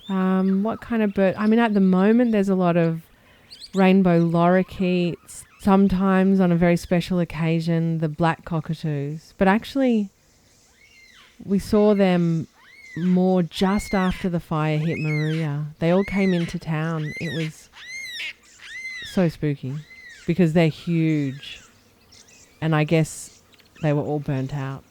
What kind of bird? I mean, at the moment, there's a lot of rainbow lorikeets. Sometimes, on a very special occasion, the black cockatoos. But actually, we saw them more just after the fire hit Moruya. They all came into town. It was so spooky because they're huge. And I guess they were all burnt out.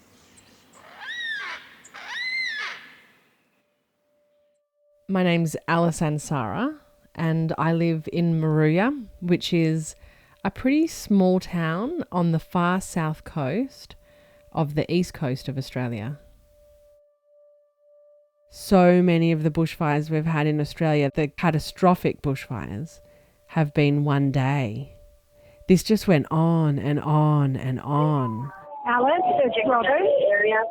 My name's Ansara and I live in Moruya, which is a pretty small town on the far south coast of the east coast of Australia. So many of the bushfires we've had in Australia, the catastrophic bushfires, have been one day. This just went on and on and on. Alice, it's Robin.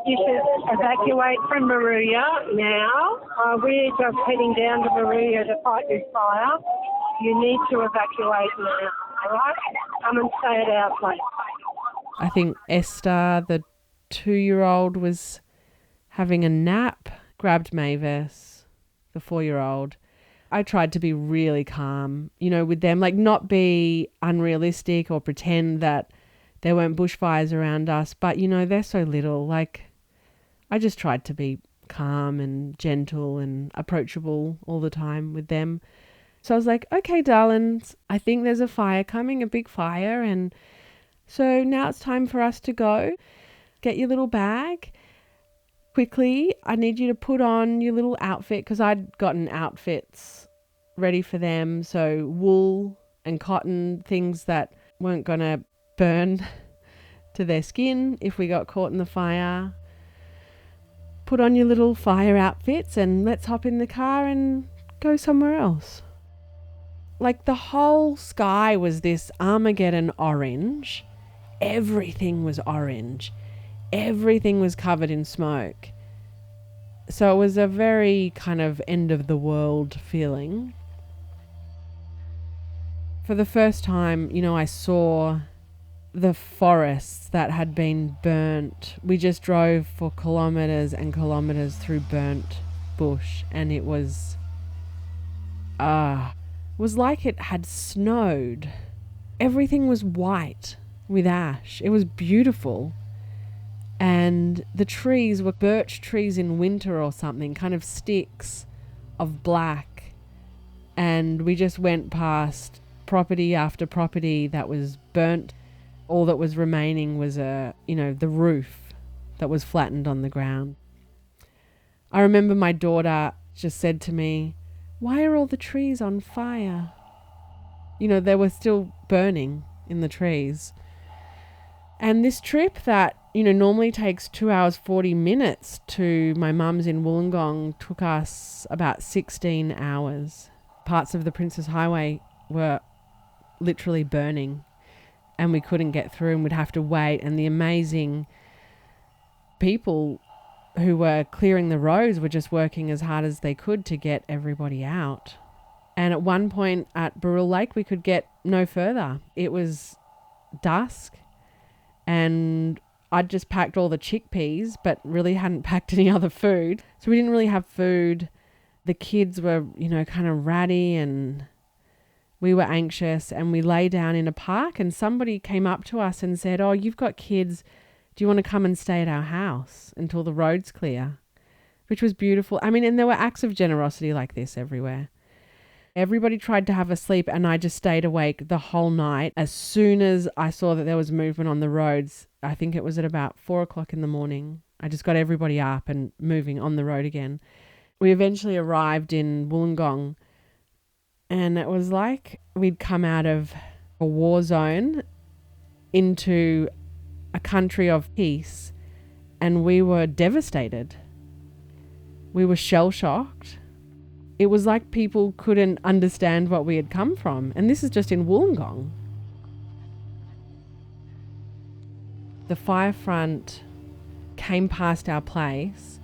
You should evacuate from Moruya now. We're just heading down to Moruya to fight this fire. You need to evacuate now, all right? Come and stay at our place. I think Esther, the 2-year-old, was having a nap, grabbed Mavis, the 4-year-old. I tried to be really calm, with them, like not be unrealistic or pretend that there weren't bushfires around us, but they're so little. Like, I just tried to be calm and gentle and approachable all the time with them. So I was like, okay, darlings, I think there's a fire coming, a big fire. And so now it's time for us to go. Get your little bag. Quickly, I need you to put on your little outfit because I'd gotten outfits ready for them. So wool and cotton, things that weren't going to burn to their skin if we got caught in the fire. Put on your little fire outfits and let's hop in the car and go somewhere else. Like the whole sky was this Armageddon orange. Everything was orange. Everything was covered in smoke. So it was a very kind of end of the world feeling. For the first time, I saw the forests that had been burnt. We just drove for kilometres and kilometres through burnt bush, and it was like it had snowed. Everything was white with ash. It was beautiful. And the trees were birch trees in winter or something, kind of sticks of black. And we just went past property after property that was burnt. All that was remaining was the roof that was flattened on the ground. I remember my daughter just said to me, "Why are all the trees on fire?" They were still burning in the trees. And this trip that, normally takes 2 hours, 40 minutes to my mum's in Wollongong took us about 16 hours. Parts of the Princess Highway were literally burning and we couldn't get through and we'd have to wait. And the amazing people who were clearing the roads were just working as hard as they could to get everybody out. And at one point at Burrell Lake, we could get no further. It was dusk and I'd just packed all the chickpeas, but really hadn't packed any other food. So we didn't really have food. The kids were, kind of ratty and we were anxious, and we lay down in a park and somebody came up to us and said, "Oh, you've got kids. Do you want to come and stay at our house until the road's clear?" Which was beautiful. I mean, and there were acts of generosity like this everywhere. Everybody tried to have a sleep and I just stayed awake the whole night. As soon as I saw that there was movement on the roads, I think it was at about 4:00 in the morning, I just got everybody up and moving on the road again. We eventually arrived in Wollongong and it was like we'd come out of a war zone into a country of peace, and we were devastated. We were shell-shocked. It was like people couldn't understand what we had come from. And this is just in Wollongong. The fire front came past our place.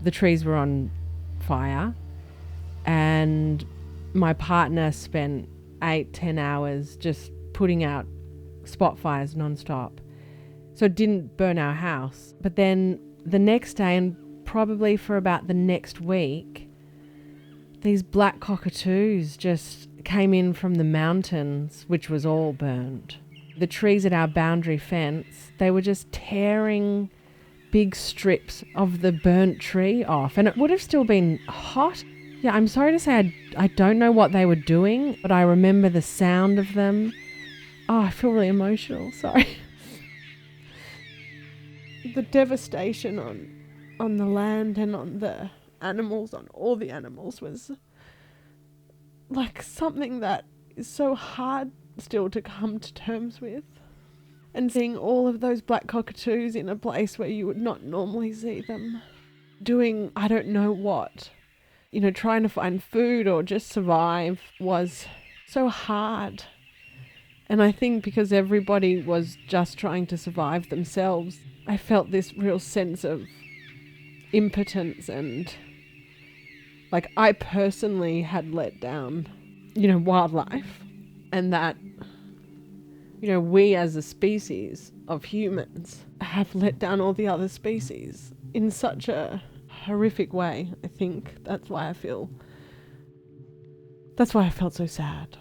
The trees were on fire. And my partner spent 8-10 hours just putting out spot fires nonstop. So it didn't burn our house. But then the next day, and probably for about the next week, these black cockatoos just came in from the mountains, which was all burnt. The trees at our boundary fence, they were just tearing big strips of the burnt tree off, and it would have still been hot. Yeah, I'm sorry to say I don't know what they were doing, but I remember the sound of them. Oh, I feel really emotional, sorry. The devastation on the land and on the animals, on all the animals, was like something that is so hard still to come to terms with. And seeing all of those black cockatoos in a place where you would not normally see them, doing I don't know what, trying to find food or just survive, was so hard. And I think because everybody was just trying to survive themselves, I felt this real sense of impotence, and like I personally had let down, wildlife, and that, we as a species of humans have let down all the other species in such a horrific way. I think that's why I felt so sad.